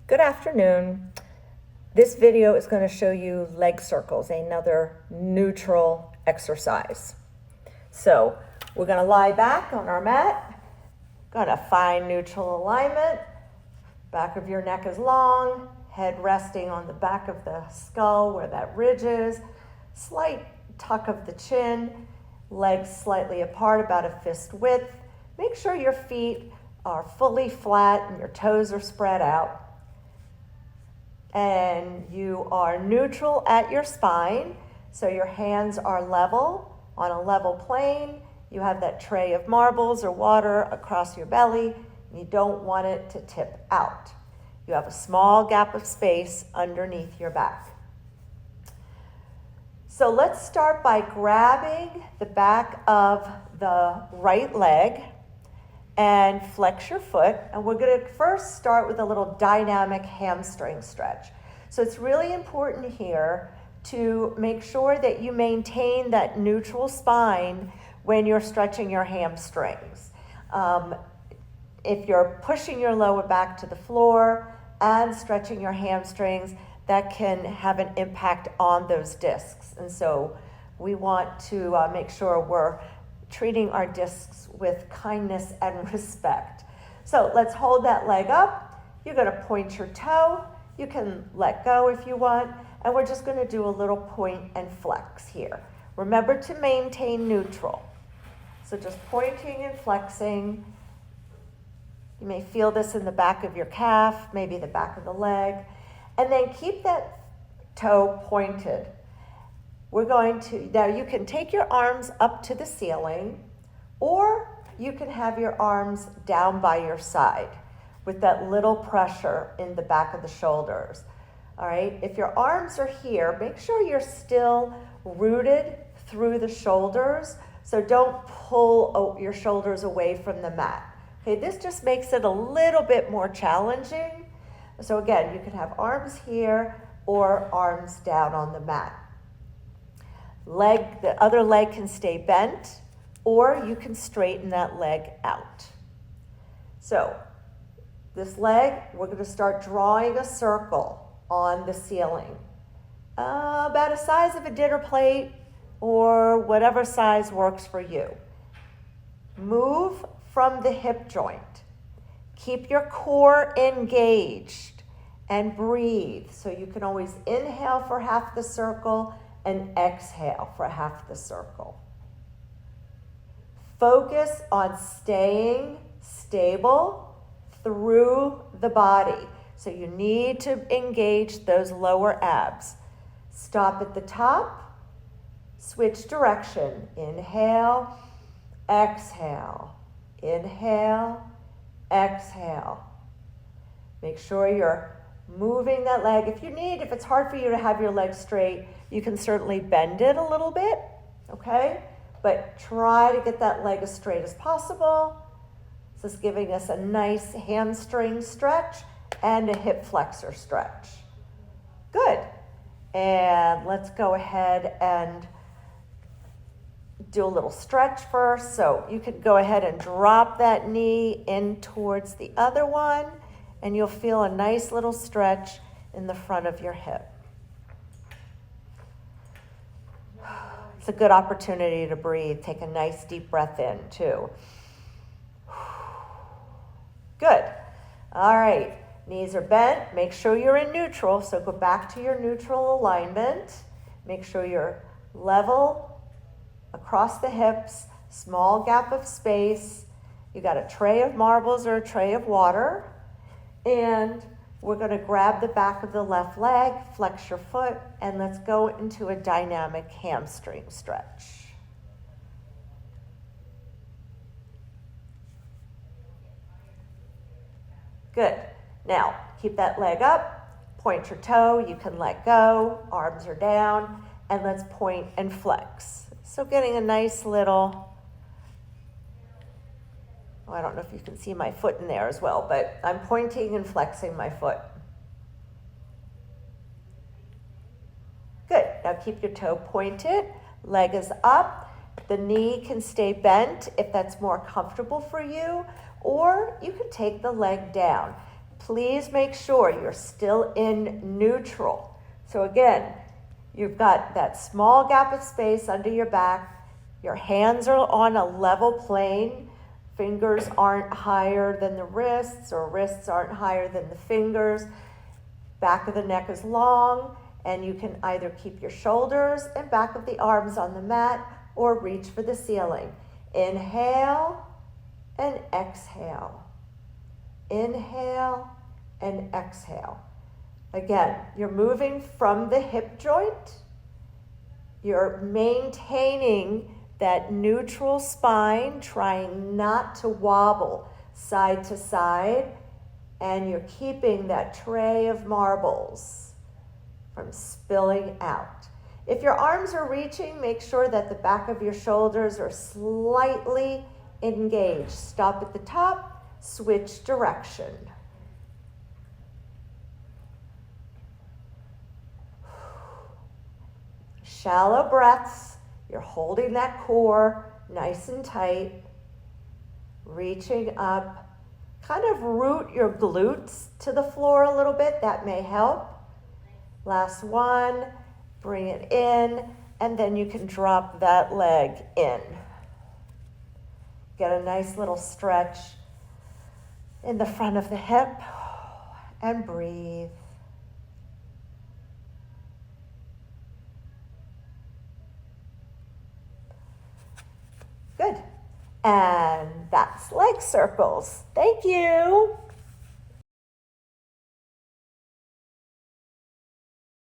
Good afternoon. This video is going to show you leg circles, another neutral exercise. So we're going to lie back on our mat, going to find neutral alignment. Back of your neck is long, head resting on the back of the skull where that ridge is, slight tuck of the chin, legs slightly apart, about a fist width. Make sure your feet are fully flat and your toes are spread out. And you are neutral at your spine, so your hands are level on a level plane. You have that tray of marbles or water across your belly. You don't want it to tip out. You have a small gap of space underneath your back. So let's start by grabbing the back of the right leg and flex your foot. And we're going to first start with a little dynamic hamstring stretch. So it's really important here to make sure that you maintain that neutral spine when you're stretching your hamstrings. If you're pushing your lower back to the floor and stretching your hamstrings, that can have an impact on those discs. And so we want to make sure we're treating our discs with kindness and respect. So let's hold that leg up. You're going to point your toe. You can let go if you want. And we're just going to do a little point and flex here. Remember to maintain neutral. So just pointing and flexing. You may feel this in the back of your calf, maybe the back of the leg. And then keep that toe pointed. We're going to, now you can take your arms up to the ceiling, or you can have your arms down by your side with that little pressure in the back of the shoulders. All right, if your arms are here, make sure you're still rooted through the shoulders, so don't pull your shoulders away from the mat. Okay, this just makes it a little bit more challenging. So again, you can have arms here or arms down on the mat. The other leg can stay bent, or you can straighten that leg out. So this leg, we're going to start drawing a circle on the ceiling, about the size of a dinner plate or whatever size works for you. Move from the hip joint. Keep your core engaged and breathe. So you can always inhale for half the circle and exhale for half the circle. Focus on staying stable through the body. So you need to engage those lower abs. Stop at the top, switch direction. Inhale, exhale, inhale, exhale. Make sure you're moving that leg. If it's hard for you to have your leg straight, you can certainly bend it a little bit, okay? But try to get that leg as straight as possible. This is giving us a nice hamstring stretch and a hip flexor stretch. Good. And let's go ahead and do a little stretch first. So you can go ahead and drop that knee in towards the other one, and you'll feel a nice little stretch in the front of your hip. It's a good opportunity to breathe. Take a nice deep breath in too. Good. All right. Knees are bent. Make sure you're in neutral. So go back to your neutral alignment. Make sure you're level across the hips, small gap of space. You got a tray of marbles or a tray of water. And we're going to grab the back of the left leg, flex your foot, and let's go into a dynamic hamstring stretch. Good. Now, keep that leg up, point your toe, you can let go, arms are down, and let's point and flex. So getting a nice little, I don't know if you can see my foot in there as well, but I'm pointing and flexing my foot. Good. Now keep your toe pointed, leg is up. The knee can stay bent if that's more comfortable for you, or you can take the leg down. please make sure you're still in neutral. So again, you've got that small gap of space under your back. Your hands are on a level plane. Fingers aren't higher than the wrists, or wrists aren't higher than the fingers. Back of the neck is long, and you can either keep your shoulders and back of the arms on the mat or reach for the ceiling. Inhale and exhale. Inhale and exhale. Again, you're moving from the hip joint. You're maintaining that neutral spine, trying not to wobble side to side, and you're keeping that tray of marbles from spilling out. If your arms are reaching, make sure that the back of your shoulders are slightly engaged. Stop at the top, switch direction. Shallow breaths. You're holding that core nice and tight, reaching up. Kind of root your glutes to the floor a little bit. That may help. Last one. Bring it in, and then you can drop that leg in. Get a nice little stretch in the front of the hip, and breathe. Good. And that's leg circles. Thank you.